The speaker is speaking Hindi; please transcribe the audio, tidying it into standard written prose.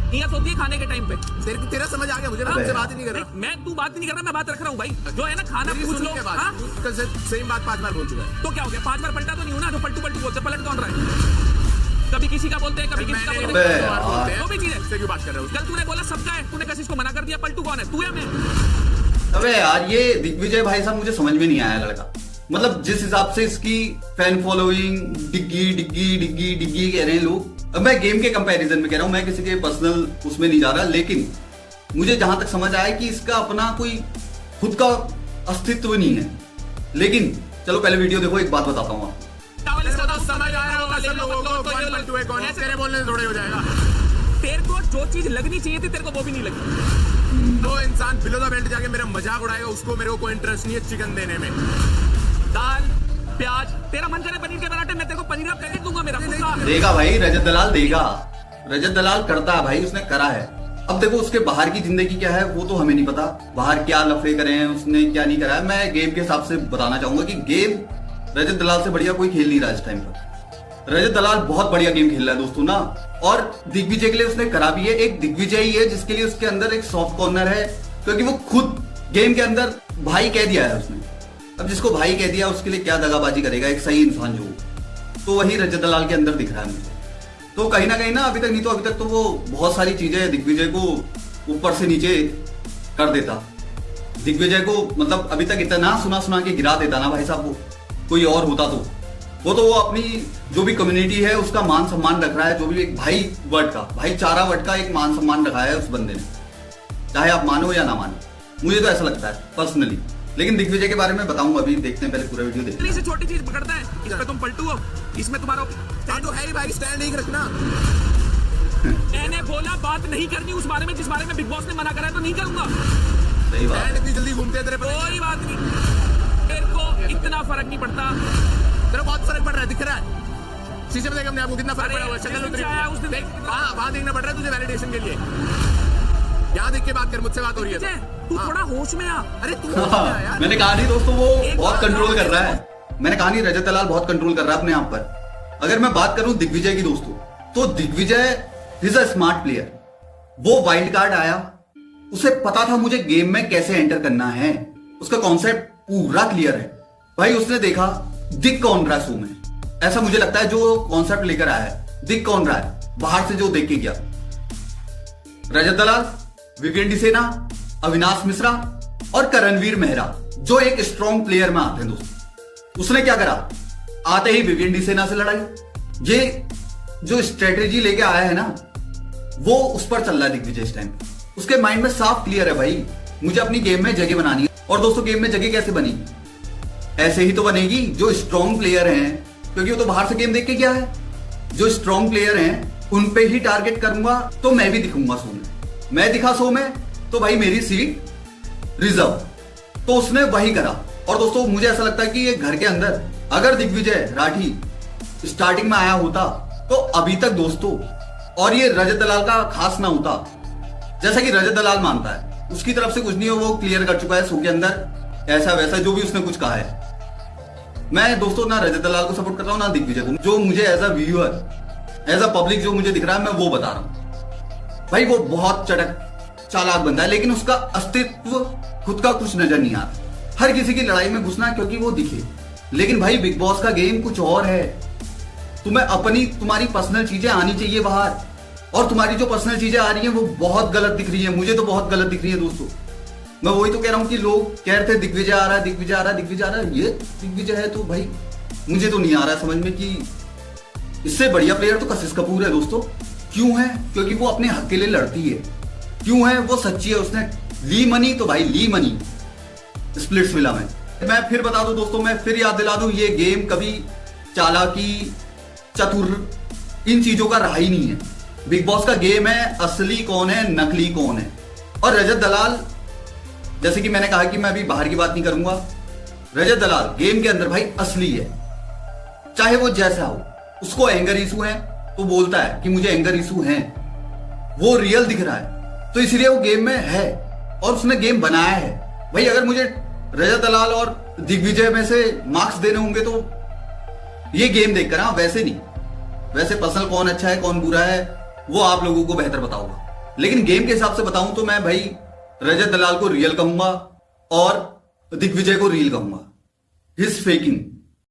नियत होती है खाने के टाइम पे। तेरा समझ आ गया मुझे, मैं बात ही नहीं कर रहा। मैं तू बात नहीं कर रहा, मैं बात रख रहा हूँ भाई। जो है ना खाना पूछ लो। कल से सेम बात 5 बार बोल चुका है। तो क्या हो गया, 5 बार पलटा तो नहीं हूँ ना। जो पलटू पलटू बोलते पलट कौन रहा है? कभी किसी का बोलते हैं, कभी किसी का बोलते हैं। वो भी चीज है। क्यों बात कर रहे हो? कल तूने बोला सबका है, तूने किसी को मना कर दिया। पलटू कौन है, तू या मैं? अबे यार ये दिग्विजय भाई साहब मुझे समझ में नहीं आया लड़का। मतलब जिस हिसाब से इसकी फैन फॉलोइंग डिग्गी डिग्गी डिग्गी डिग्गी कह रहे हैं लोग। अब मैं गेम के कंपैरिजन में कह रहा हूं, मैं किसी के पर्सनल उसमें नहीं जा रहा, लेकिन मुझे जहां तक समझ आया कि इसका अपना कोई खुद का अस्तित्व नहीं है। लेकिन चलो पहले वीडियो देखो, एक बात बताता हूँ समझ आया होगा सब लोगों को कौन पलटू है कौन है। तेरे बोलने से थोड़े हो जाएगा। तेरे को जो चीज लगनी चाहिए थी तेरे को वो भी नहीं लगी। तो इंसान बिलो द बेल्ट जाके मेरा मजाक उड़ाएगा, उसको मेरे को कोई इंटरेस्ट नहीं है चिकन देने में। दाल प्याज, तेरा मन करे पनीर के पराठे, मैं तेरे को पनीर का पैकेट दूंगा। मेरा देगा भाई, रजत दलाल देगा। रजत दलाल करता है भाई, उसने करा है। अब देखो उसके बाहर की जिंदगी क्या है वो तो हमें नहीं पता, बाहर क्या लफड़े करे हैं उसने, क्या नहीं करा है। मैं गेम के हिसाब से बताना चाहूंगा कि गेम रजत दलाल से बढ़िया कोई खेल नहीं रहा इस टाइम पर। रजत दलाल बहुत बढ़िया गेम खेल रहा है दोस्तों ना। और दिग्विजय के लिए उसने करा भी है। एक दिग्विजय ही है जिसके लिए उसके अंदर एक सॉफ्ट कॉर्नर है, क्योंकि वो खुद गेम के अंदर भाई कह दिया है उसने। अब जिसको भाई कह दिया उसके लिए क्या दगाबाजी करेगा एक सही इंसान जो, तो वही रजत दलाल के अंदर दिख रहा है मुझे। तो कहीं ना अभी तक नहीं तो अभी तक तो वो बहुत सारी चीजें दिग्विजय को ऊपर से नीचे कर देता। दिग्विजय को मतलब अभी तक इतना सुना के गिरा देता ना भाई साहब। वो कोई और होता तो वो अपनी जो भी कम्युनिटी है उसका मान सम्मान रख रहा है। जो भी एक भाई वर्ड का, भाईचारा वर्ड का एक मान सम्मान रखा है उस बंदे ने, चाहे आप मानो या ना मानो। मुझे तो ऐसा लगता है पर्सनली। लेकिन दिग्विजय के बारे में बताऊंगा, अभी देखते हैं, पहले पूरा वीडियो देखते हैं। से छोटी चीज पकड़ता है, इसमें तुम पलटू हो, इसमें तुम्हारा तो है ही भाई, स्टैंड नहीं रखना। मैंने बोला बात नहीं करनी उस बारे में जिस बारे में बिग बॉस ने मना करा है, तो नहीं करूंगा। सही बात है। इतनी जल्दी घूमते हैं तेरे पर, कोई बात नहीं, मेरे को इतना फर्क नहीं पड़ता। तेरे बहुत फर्क पड़ रहा है, दिख रहा है शीशे में देख हमने आपको कितना फर्क पड़ा हुआ। शक्ल उतरी है, वहां देखना पड़ रहा है तुझे वैलिडेशन के लिए। यहाँ देख के बात कर, मुझसे बात हो रही है। तू थोड़ा होश में आ। अरे तू यार मैंने कहा नहीं दोस्तों, वो बहुत कंट्रोल कर रहा है। मैंने कहा नहीं रजत दलाल बहुत कंट्रोल कर रहा है अपने आप पर। अगर मैं बात करूं दिग्विजय की दोस्तों, तो Digvijay is a smart player. वो वाइल्ड कार्ड आया, उसे पता था मुझे गेम में कैसे एंटर करना है, उसका कॉन्सेप्ट पूरा क्लियर है भाई। उसने देखा दिख कौन रहा है शो में, ऐसा मुझे लगता है जो कॉन्सेप्ट लेकर आया है, दिख कौन रहा है बाहर से जो देख के गया। रजत दलाल, विवेक सेना, अविनाश मिश्रा और करणवीर मेहरा, जो एक स्ट्रॉन्ग प्लेयर में आते हैं दोस्तों। उसने क्या करा, आते ही विवेक सेना से लड़ाई। ये जो स्ट्रेटेजी लेके आया है ना, वो उस पर चल रहा है दिग्विजय इस टाइम। उसके माइंड में साफ क्लियर है भाई, मुझे अपनी गेम में जगह बनानी है। और दोस्तों गेम में जगह कैसे बनी, ऐसे ही तो बनेगी जो स्ट्रॉन्ग प्लेयर हैं, क्योंकि वो तो बाहर से गेम देख के गया है। जो स्ट्रॉन्ग प्लेयर हैं उन पे ही टारगेट करूंगा, तो मैं भी दिखूंगा शो में। मैं दिखा शो में तो भाई मेरी सीट रिजर्व। तो उसने वही करा। और दोस्तों मुझे ऐसा लगता है कि ये घर के अंदर अगर दिग्विजय राठी स्टार्टिंग में आया होता तो अभी तक दोस्तों, और ये रजत दलाल का खास ना होता, जैसा कि रजत दलाल मानता है उसकी तरफ से कुछ नहीं हो, वो क्लियर कर चुका है शो के अंदर, ऐसा वैसा जो भी उसने कुछ कहा है। मैं दोस्तों ना रजत दलाल को सपोर्ट कर रहा हूं ना दिग्विजय को। जो मुझे as a viewer, as a public जो मुझे दिख रहा है, मैं वो बता रहा हूं भाई। वो बहुत चटक चालाक बंदा है, लेकिन उसका अस्तित्व खुद का कुछ नजर नहीं आता। हर किसी की लड़ाई में घुसना क्योंकि वो दिखे, लेकिन भाई बिग बॉस का गेम कुछ और है। तुम्हें तुम्हारी पर्सनल चीजें आनी चाहिए बाहर, और तुम्हारी जो पर्सनल चीजें आ रही हैं वो बहुत गलत दिख रही है। मुझे तो बहुत गलत दिख रही है दोस्तों। मैं वही तो कह रहा हूं कि लोग कह रहे थे दिग्विजय आ रहा है, दिग्विजय आ रहा है, दिग्विजय आ रहा है। ये दिग्विजय है तो भाई मुझे तो नहीं आ रहा समझ में कि इससे बढ़िया प्लेयर तो कशिश कपूर है दोस्तों। क्यों है, क्योंकि वो अपने हक के लिए लड़ती है। क्यों है, वो सच्ची है। उसने ली मनी तो भाई ली मनी स्प्लिट्सविला में। मैं फिर बता दूं दोस्तों, मैं फिर याद दिला दूं, ये गेम कभी चालाकी, चतुर, इन चीजों का रहा ही नहीं है। बिग बॉस का गेम है असली कौन है, नकली कौन है। और रजत दलाल, जैसे कि मैंने कहा कि मैं अभी बाहर की बात नहीं करूंगा, रजत दलाल गेम के अंदर भाई असली है। चाहे वो जैसा हो, उसको एंगर इशू है तो बोलता है कि मुझे एंगर इशू है, वो रियल दिख रहा है तो इसलिए वो गेम में है और उसने गेम बनाया है। भाई अगर मुझे रजत दलाल और दिग्विजय में से मार्क्स देने होंगे तो ये गेम देखकर, वैसे नहीं। वैसे पर्सनल कौन अच्छा है कौन बुरा है वो आप लोगों को बेहतर बताऊंगा। लेकिन गेम के हिसाब से बताऊं तो मैं भाई रजत दलाल को रियल कहूंगा और दिग्विजय को रील कहूंगा। His faking